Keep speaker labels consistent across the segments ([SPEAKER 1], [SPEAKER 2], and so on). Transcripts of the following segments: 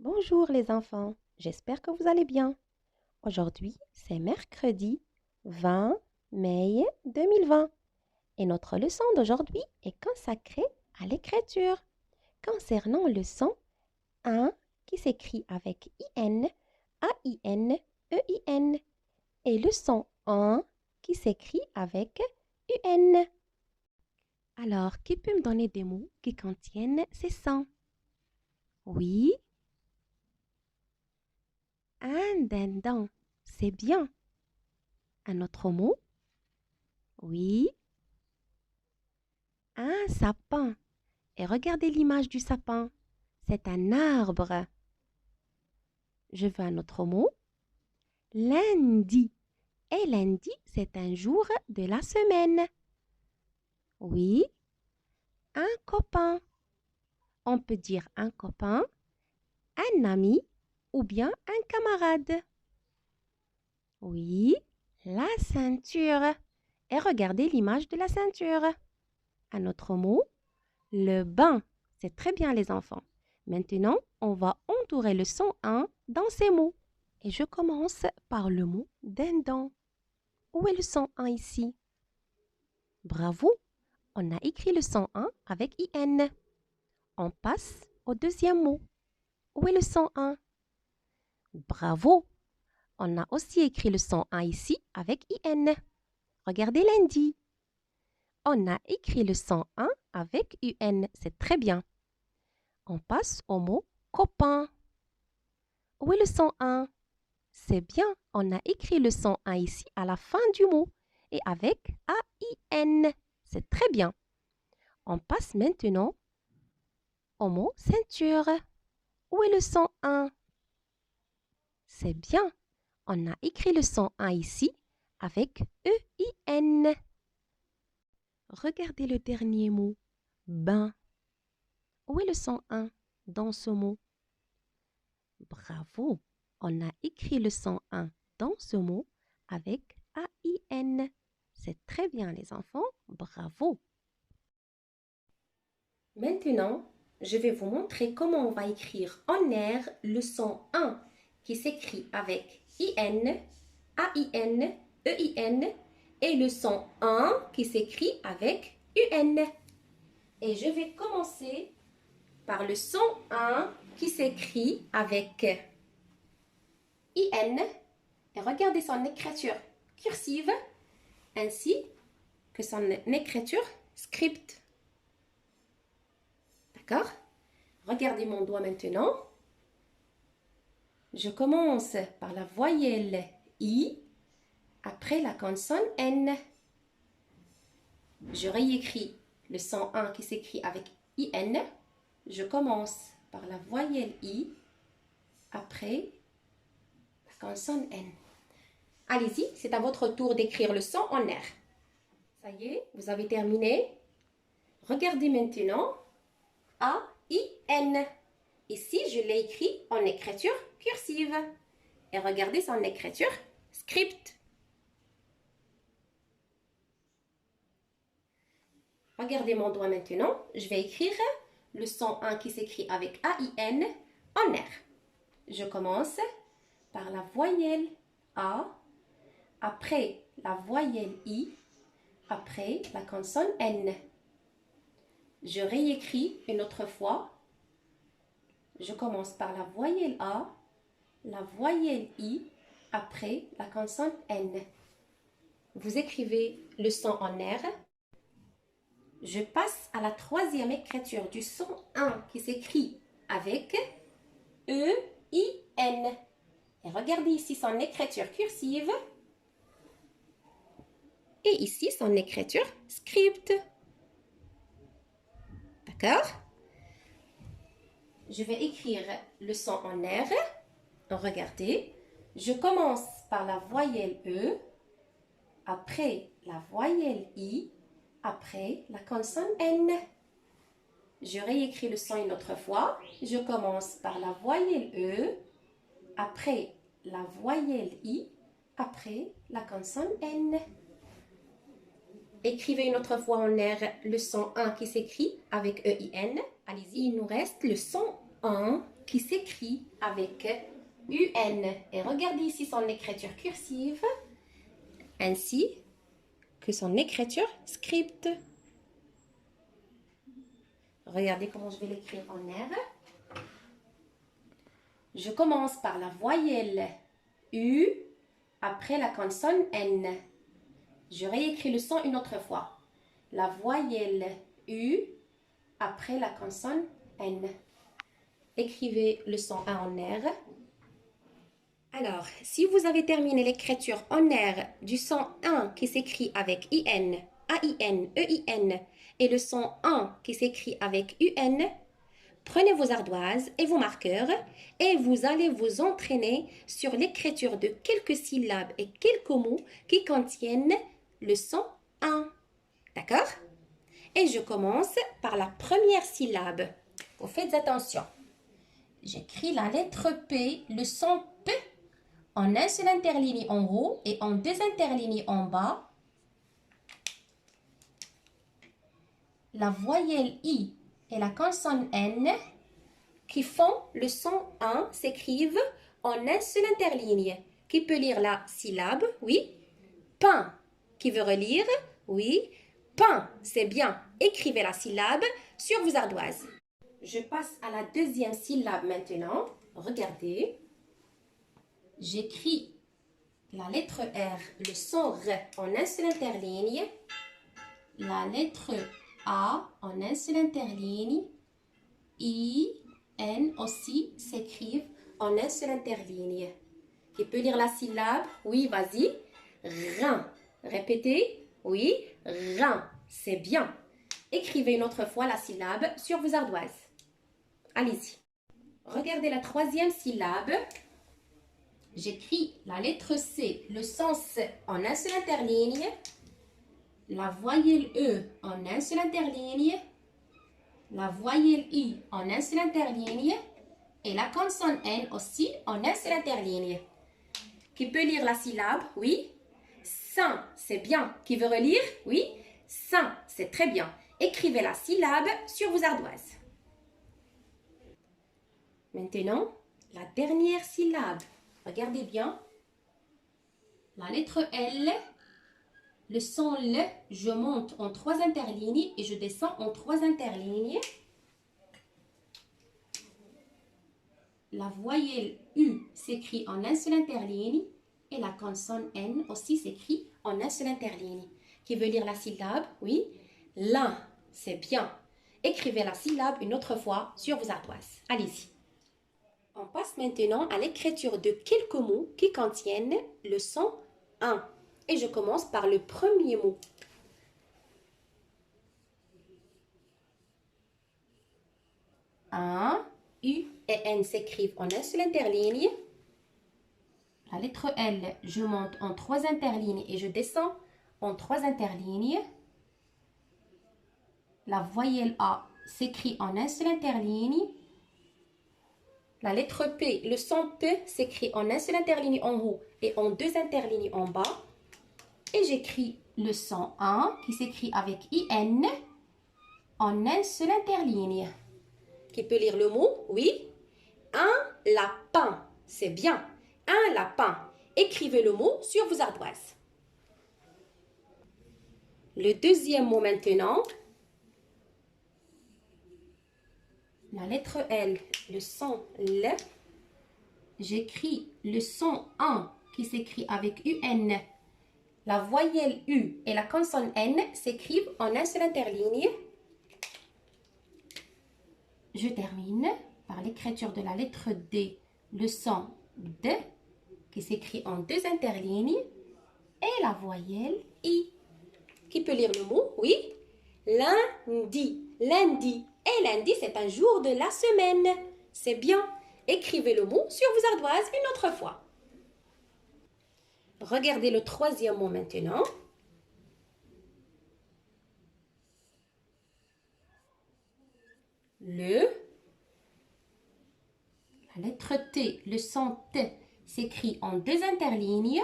[SPEAKER 1] Bonjour les enfants, j'espère que vous allez bien. Aujourd'hui, c'est mercredi 20 mai 2020 et notre leçon d'aujourd'hui est consacrée à l'écriture concernant le son 1 qui s'écrit avec IN, AIN, EIN et le son 1 qui s'écrit avec UN. Alors, qui peut me donner des mots qui contiennent ces sons? Oui, un dindon, c'est bien. Un autre mot? Oui, un sapin. Et regardez l'image du sapin. C'est un arbre. Je veux un autre mot. Lundi. Et lundi, c'est un jour de la semaine. Oui, un copain. On peut dire un copain, un ami ou bien un camarade. Oui, la ceinture. Et regardez l'image de la ceinture. Un autre mot, le bain. C'est très bien les enfants. Maintenant, on va entourer le son 1 dans ces mots. Et je commence par le mot dindon. Où est le son 1 ici? Bravo, on a écrit le son 1 avec IN. On passe au deuxième mot. Où est le son 1? Bravo, on a aussi écrit le son 1 ici avec IN. Regardez lundi. On a écrit le son 1 avec UN. C'est très bien. On passe au mot copain. Où est le son 1? C'est bien, on a écrit le son 1 ici à la fin du mot et avec AIN. C'est très bien. On passe maintenant au mot ceinture. Où est le son 1? C'est bien, on a écrit le son 1 ici avec EIN. Regardez le dernier mot, bain. Où est le son 1 dans ce mot? Bravo, on a écrit le son 1 dans ce mot avec AIN. C'est très bien les enfants, bravo. Maintenant, je vais vous montrer comment on va écrire en air le son 1 qui s'écrit avec IN, AIN, EIN et le son 1 qui s'écrit avec UN. Et je vais commencer par le son 1 qui s'écrit avec IN et regardez son écriture cursive ainsi que son écriture script. D'accord? Regardez mon doigt maintenant. Je commence par la voyelle I après la consonne N. Je réécris le son 1 qui s'écrit avec IN. Je commence par la voyelle I après la consonne N. Allez-y, c'est à votre tour d'écrire le son en R. Ça y est, vous avez terminé. Regardez maintenant A-I-N. Ici, je l'ai écrit en écriture cursive. Et regardez son écriture script. Regardez mon doigt maintenant. Je vais écrire le son 1 qui s'écrit avec A-I-N en R. Je commence par la voyelle A, après la voyelle I, après la consonne N. Je réécris une autre fois. Je commence par la voyelle A, la voyelle I, après la consonne N. Vous écrivez le son en R. Je passe à la troisième écriture du son 1 qui s'écrit avec E-I-N. Et regardez ici son écriture cursive et ici son écriture script. D'accord? Je vais écrire le son en R. Regardez, je commence par la voyelle E, après la voyelle I, après la consonne N. Je réécris le son une autre fois. Je commence par la voyelle E, après la voyelle I, après la consonne N. Écrivez une autre fois en R le son 1 qui s'écrit avec EIN. Allez-y, il nous reste le son 1 qui s'écrit avec UN. Et regardez ici son écriture cursive, ainsi que son écriture script. Regardez comment je vais l'écrire en R. Je commence par la voyelle U après la consonne N. Je réécris le son une autre fois. La voyelle U après la consonne N. Écrivez le son A en R. Alors, si vous avez terminé l'écriture en R du son 1 qui s'écrit avec IN, AIN, EIN et le son 1 qui s'écrit avec UN, prenez vos ardoises et vos marqueurs et vous allez vous entraîner sur l'écriture de quelques syllabes et quelques mots qui contiennent le son 1. D'accord? Et je commence par la première syllabe. Vous faites attention. J'écris la lettre P, le son P, en un seul interligne en haut et en deux interlignes en bas. La voyelle I et la consonne N qui font le son 1 s'écrivent en un seul interligne. Qui peut lire la syllabe? Oui. Pain. Qui veut relire? Oui. Pain. C'est bien. Écrivez la syllabe sur vos ardoises. Je passe à la deuxième syllabe maintenant. Regardez. J'écris la lettre R, le son R en un seul interligne. La lettre A en un seul interligne. I, N aussi s'écrivent en un seul interligne. Qui peut lire la syllabe? Oui, vas-y. Rein. Répétez. Oui, rein. C'est bien. Écrivez une autre fois la syllabe sur vos ardoises. Allez-y. Regardez la troisième syllabe. J'écris la lettre C, le son C en un seul interligne. La voyelle E en un seul interligne. La voyelle I en un seul interligne. Et la consonne N aussi en un seul interligne. Qui peut lire la syllabe? Oui. Sain, c'est bien. Qui veut relire? Oui. Sain, c'est très bien. Écrivez la syllabe sur vos ardoises. Maintenant, la dernière syllabe. Regardez bien. La lettre L, le son L, je monte en trois interlignes et je descends en trois interlignes. La voyelle U s'écrit en un seul interligne et la consonne N aussi s'écrit en un seul interligne. Qui veut lire la syllabe? Oui. L'un, c'est bien. Écrivez la syllabe une autre fois sur vos ardoises. Allez-y. On passe maintenant à l'écriture de quelques mots qui contiennent le son 1. Et je commence par le premier mot. Un, U et N s'écrivent en un seul interligne. La lettre L, je monte en trois interlignes et je descends en trois interlignes. La voyelle A s'écrit en un seul interligne. La lettre P, le son P s'écrit en un seul interligne en haut et en deux interlignes en bas. Et j'écris le son 1 qui s'écrit avec IN en un seul interligne. Qui peut lire le mot? Oui. Un lapin. C'est bien. Un lapin. Écrivez le mot sur vos ardoises. Le deuxième mot maintenant. La lettre L, le son L. J'écris le son 1 qui s'écrit avec UN. La voyelle U et la consonne N s'écrivent en un seul interligne. Je termine par l'écriture de la lettre D, le son D qui s'écrit en deux interlignes et la voyelle I. Qui peut lire le mot? Oui. Lundi. Lundi. Et lundi, c'est un jour de la semaine. C'est bien. Écrivez le mot sur vos ardoises une autre fois. Regardez le troisième mot maintenant. La lettre T, le son T s'écrit en deux interlignes.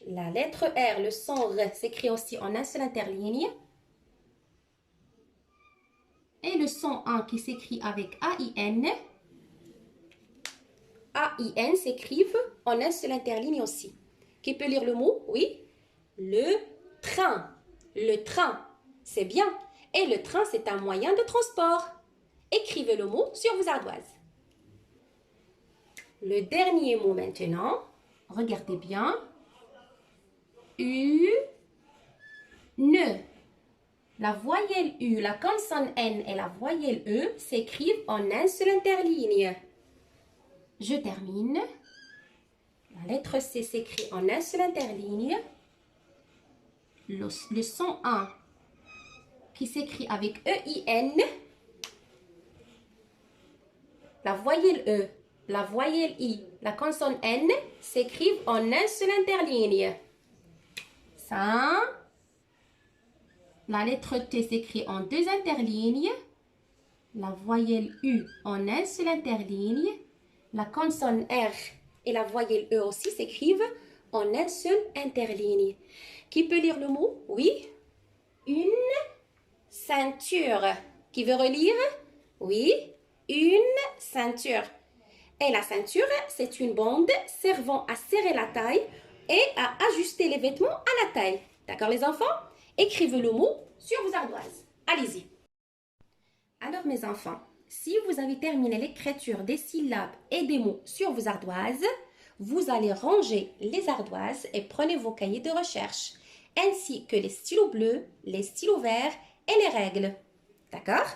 [SPEAKER 1] La lettre R, le son R s'écrit aussi en un seul interligne. et le son AN qui s'écrit avec AIN. AIN s'écrivent en un seul interligne aussi. Qui peut lire le mot? Oui. Le train. Le train. C'est bien. Et le train, c'est un moyen de transport. Écrivez le mot sur vos ardoises. Le dernier mot maintenant. Regardez bien. U. Ne. La voyelle U, la consonne N et la voyelle E s'écrivent en un seul interligne. Je termine. La lettre C s'écrit en un seul interligne. Le son 1 qui s'écrit avec EIN. La voyelle E, la voyelle I, la consonne N s'écrivent en un seul interligne. Ça. La lettre T s'écrit en deux interlignes. La voyelle U en un seul interligne. La consonne R et la voyelle E aussi s'écrivent en un seul interligne. Qui peut lire le mot? Oui. Une ceinture. Qui veut relire? Oui. Une ceinture. Et la ceinture, c'est une bande servant à serrer la taille et à ajuster les vêtements à la taille. D'accord les enfants? Écrivez le mot sur vos ardoises. Allez-y. Alors mes enfants, si vous avez terminé l'écriture des syllabes et des mots sur vos ardoises, vous allez ranger les ardoises et prenez vos cahiers de recherche, ainsi que les stylos bleus, les stylos verts et les règles. D'accord?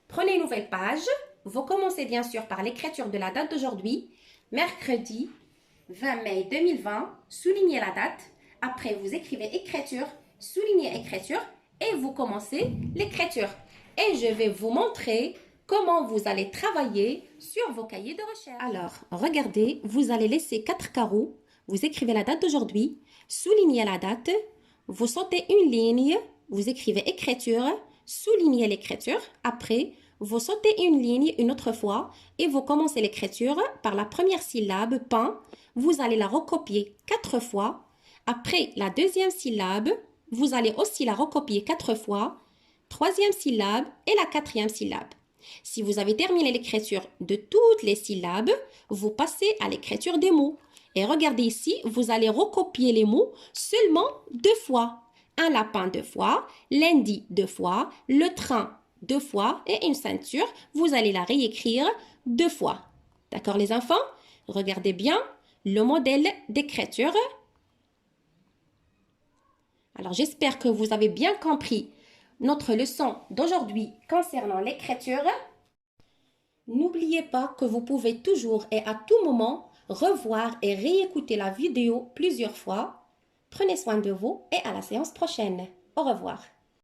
[SPEAKER 1] Prenez une nouvelle page. Vous commencez bien sûr par l'écriture de la date d'aujourd'hui, mercredi 20 mai 2020, soulignez la date. Après, vous écrivez écriture, soulignez écriture et vous commencez l'écriture. Et je vais vous montrer comment vous allez travailler sur vos cahiers de recherche. Alors, regardez, vous allez laisser 4 carreaux. Vous écrivez la date d'aujourd'hui, soulignez la date, vous sautez une ligne, vous écrivez écriture, soulignez l'écriture. Après, vous sautez une ligne une autre fois et vous commencez l'écriture par la première syllabe, pain. Vous allez la recopier 4 fois. Après la deuxième syllabe, vous allez aussi la recopier 4 fois. Troisième syllabe et la quatrième syllabe. Si vous avez terminé l'écriture de toutes les syllabes, vous passez à l'écriture des mots. Et regardez ici, vous allez recopier les mots seulement 2 fois. Un lapin 2 fois, lundi 2 fois, le train 2 fois et une ceinture, vous allez la réécrire 2 fois. D'accord les enfants? Regardez bien le modèle d'écriture. Alors j'espère que vous avez bien compris notre leçon d'aujourd'hui concernant l'écriture. N'oubliez pas que vous pouvez toujours et à tout moment revoir et réécouter la vidéo plusieurs fois. Prenez soin de vous et à la séance prochaine. Au revoir.